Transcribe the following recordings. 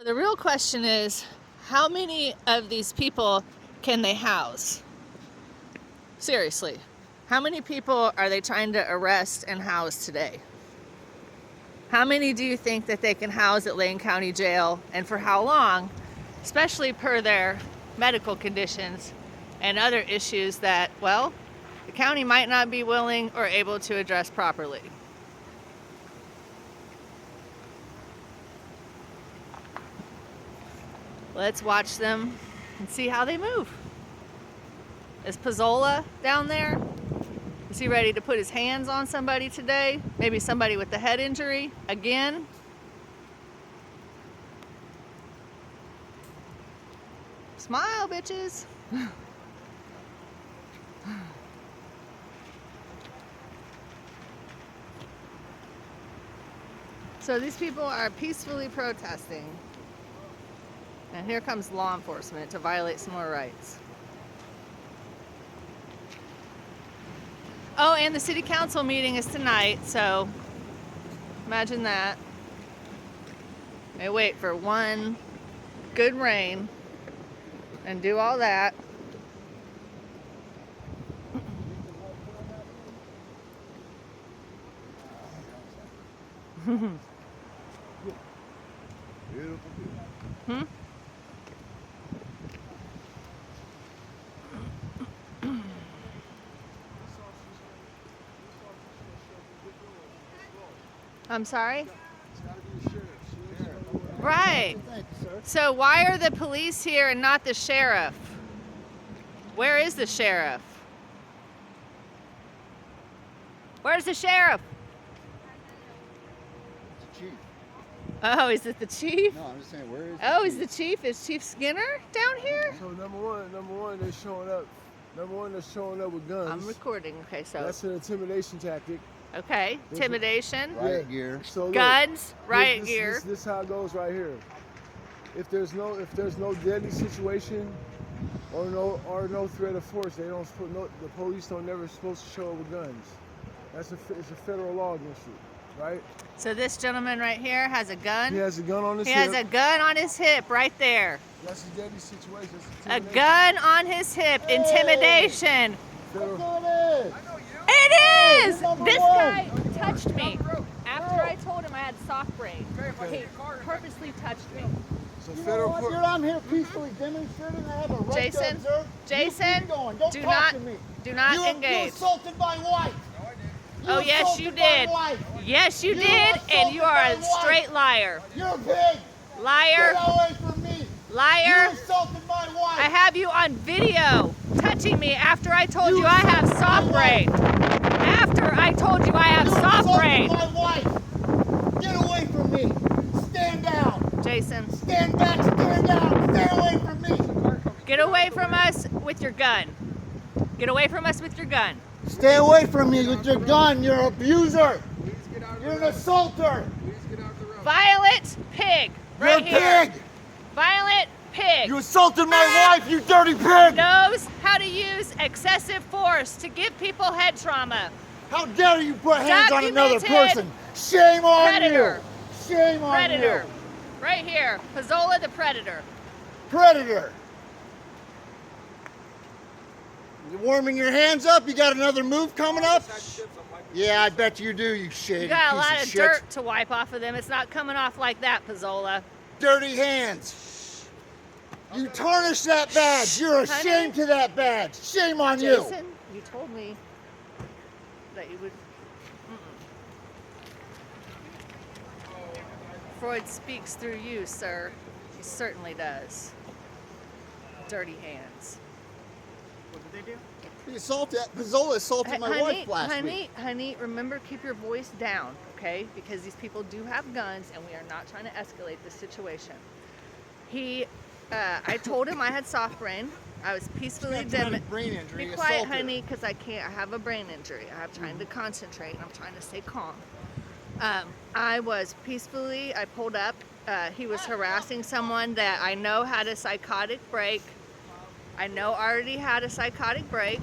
The real question is, how many of these people can they house? Seriously, how many people are they trying to arrest and house today? How many do you think that they can house at Lane County Jail, and for how long, especially per their medical conditions and other issues that, well, the county might not be willing or able to address properly? Let's watch them and see how they move. Is Pizzola down there? Is he ready to put his hands on somebody today? Maybe somebody with a head injury again? Smile, bitches. So these people are peacefully protesting. And here comes law enforcement to violate some more rights. Oh, and the city council meeting is tonight, so imagine that. They wait for one good rain and do all that. Hmm? I'm sorry? Right. So why are the police here and not the sheriff? Where is the sheriff? Where's the sheriff? It's the chief. Oh, is it the chief? No, I'm just saying, where is Oh, is the chief? Is Chief Skinner down here? So number one, they're showing up. Number one, they're showing up with guns. I'm recording. Okay, so. That's an intimidation tactic. Okay, intimidation. riot gear? So look, Guns, riot this, gear. This is how it goes right here. If there's no deadly situation or no threat of force, the police don't never supposed to show up with guns. It's a federal law against you, right? So this gentleman right here has a gun. He has a gun on his He hip. has a gun on his hip right there. That's a deadly situation. A gun on his hip. Hey! Intimidation. Federal. It is! Number This one. guy touched me. After I told him I had soft brain, he purposely touched me. So You know federal. what? I'm here peacefully demonstrating. I have a right to Jason, observe. Jason, you keep going. Don't do talk not- to me. do not you engage. assaulted my wife. Oh, yes, you did. Yes, you did, and you are a straight liar. You're a pig. Liar, Get away from me. liar. You assaulted my wife. I have you on video touching me after I told you I have soft brain. After I told you I have You soft assaulted brain. my wife. Get away from me. Stand down. Jason, Stand back. Stand down. Stay away from me. get away from us with your gun. Get away from us with your gun. Stay away from me with your gun. You're an abuser. You're an assaulter. Violent pig. You're Right a here. pig. Violent pig. You assaulted my wife, you dirty pig. Knows how to use excessive force to give people head trauma. How dare you put hands on another Documented person? Shame on predator. you. Shame on Predator. you. Right here. Pizzola the predator. Predator. You warming your hands up? You got another move coming up? Yeah, I bet you do, you shady You got a piece lot of of shit. dirt to wipe off of them. It's not coming off like that, Pizzola. Dirty hands. You tarnish that badge. You're ashamed to that badge. Shame on you. Jason, you told me that you would. Freud speaks through you, sir. He certainly does. Dirty hands. What did they do? Pizzola assaulted my wife last week. Honey, remember, keep your voice down, okay? Because these people do have guns, and we are not trying to escalate this situation. I told him I had soft brain. I was peacefully Brain injury. Be quiet, assaulted. honey, because I can't. I have a brain injury. I'm trying to concentrate, and I'm trying to stay calm. I was peacefully. I pulled up. He was harassing someone that I know had a psychotic break. I know already had a psychotic break.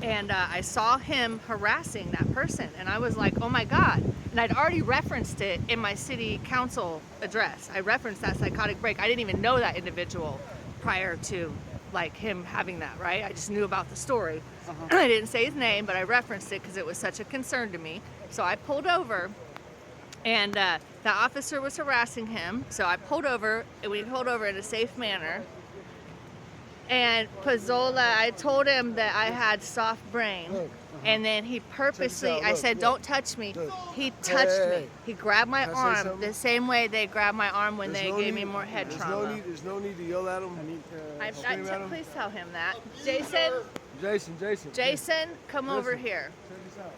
And I saw him harassing that person, and I was like, oh my God. And I'd already referenced it in my city council address. I referenced that psychotic break. I didn't even know that individual prior to like him having that, right? I just knew about the story. I didn't say his name, but I referenced it because it was such a concern to me. So I pulled over, and the officer was harassing him. So I pulled over, and we pulled over in a safe manner. And Pizzola, I told him that I had soft brain. Look, And then he purposely, out, I look, said, look. don't touch me. Look. He touched Hey. me. He grabbed my Can I say arm something? the same way they grabbed my arm when There's they no gave need- me more head there's trauma. There's no need to yell at him. Scream at him. Please tell him that. Jason, Jason. come over Listen. here. Check this out.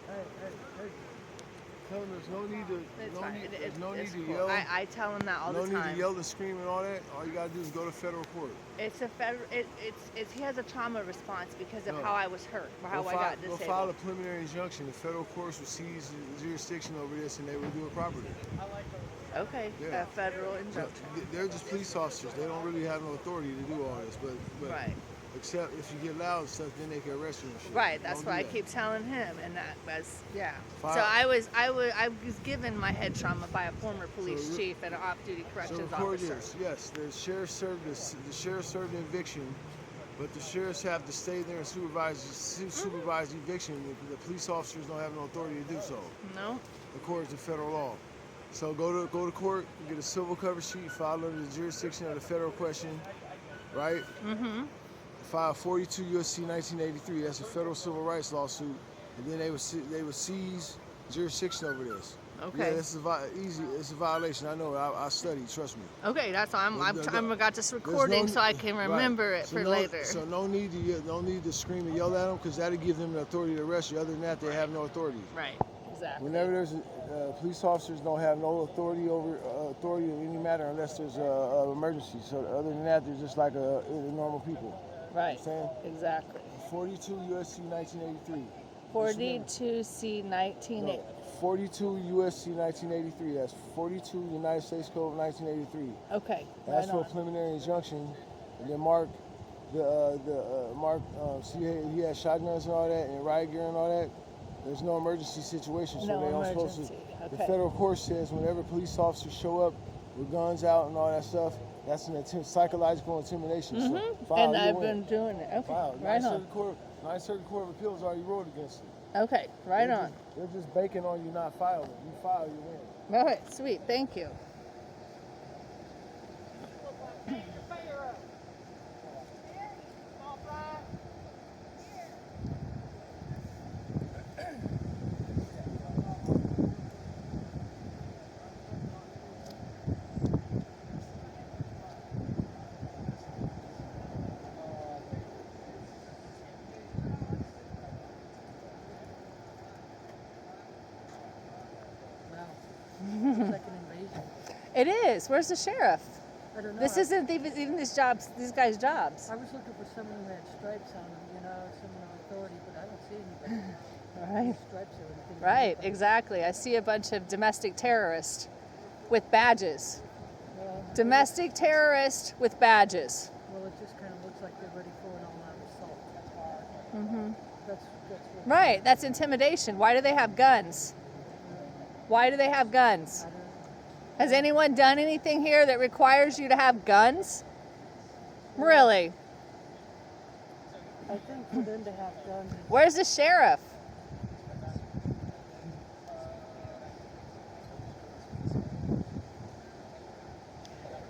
Hey. Tell him there's no need to. It's no fine. need, It- there's no it's need to cool. yell. I tell him that all no the need time. to yell and scream and all that. All you gotta do is go to federal court. It's a federal. It's he has a trauma response because of No. how I was hurt or how I got Go disabled. file a preliminary injunction. The federal courts will seize jurisdiction over this, and they will do it properly. Okay, Yeah. a federal injunction. They're just police officers. They don't really have no authority to do all this, but Right. except if you get loud and stuff, then they can arrest you and shit. Right, that's Don't what do I that. keep telling him, and that was File- So I was given my head trauma by a former police So, chief and an off-duty So corrections record officer. this. Yes, the sheriff served an eviction, but the sheriffs have to stay there and supervise the eviction. The police officers don't have no authority to do so, No, according to federal law. So go to court, get a civil cover sheet, file under the jurisdiction of the federal question, right? Mm-hmm. File 42 U.S.C. 1983. That's a federal civil rights lawsuit, and then they would seize jurisdiction over this. Okay. Yeah, this is it's a violation. I know. I studied. Trust me. Okay, that's why I got this There's recording no- so I can remember right. it So for no- later. So no need to scream and yell at them because that'll give them the authority to arrest you. Other than that, they have no authority. Right, exactly. Whenever there's police officers don't have no authority over authority in any matter unless there's a emergency. So other than that, they're just like normal people. Right, Understand? exactly. 42 U.S.C. 1983. 42C 1980. 42 U.S.C. 1983. That's 42 United States Code of 1983. Okay, That's right for a on. preliminary injunction. And then Mark, see he had shotguns and all that, and riot gear and all that. There's no emergency situation, so No they don't supposed to. emergency, The okay. federal court says whenever police officers show up with guns out and all that stuff, that's an psychological intimidation. So file, And you I've win. been doing it. Okay, File. right Ninth on. Circuit Court of Appeals already ruled against it. Okay, right They're on. just- They're just banking on you not filing. You file, you win. All right, sweet. Thank you. It's like an invasion. It is. Where's the sheriff? I don't know. This isn't even these guys' jobs. I was looking for someone who had stripes on them, you know, someone on authority, but I don't see anybody. Right. with stripes or anything. Right, exactly. I see a bunch of domestic terrorists with badges. Well, Domestic terrorists with badges. well, it just kind of looks like they're ready for an all-out assault. Mm-hmm. That's what. Right, that's intimidation. Why do they have guns? Why do they have guns? I don't. Has anyone done anything here that requires you to have guns? Really? I think for them to have guns. Where's the sheriff?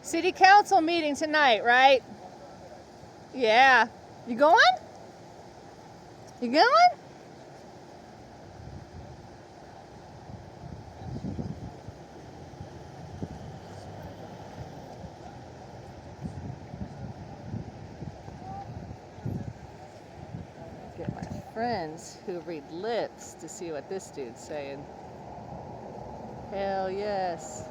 City council meeting tonight, right? Yeah. You going? You going? Get my friends who read lips to see what this dude's saying. Hell yes.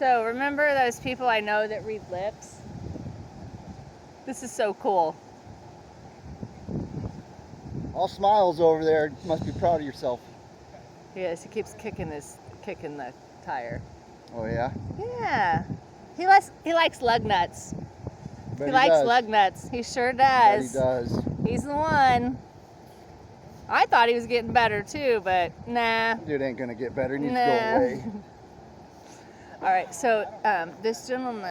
So remember those people I know that read lips? This is so cool. All smiles over there. You must be proud of yourself. Yes, he keeps kicking the tire. Oh yeah? Yeah. He likes lug nuts. Bet He likes does. lug nuts. He sure Bet does. he does. He's the one. I thought he was getting better too, but nah. Dude ain't gonna get better. He needs Nah. to go away. All right, so this gentleman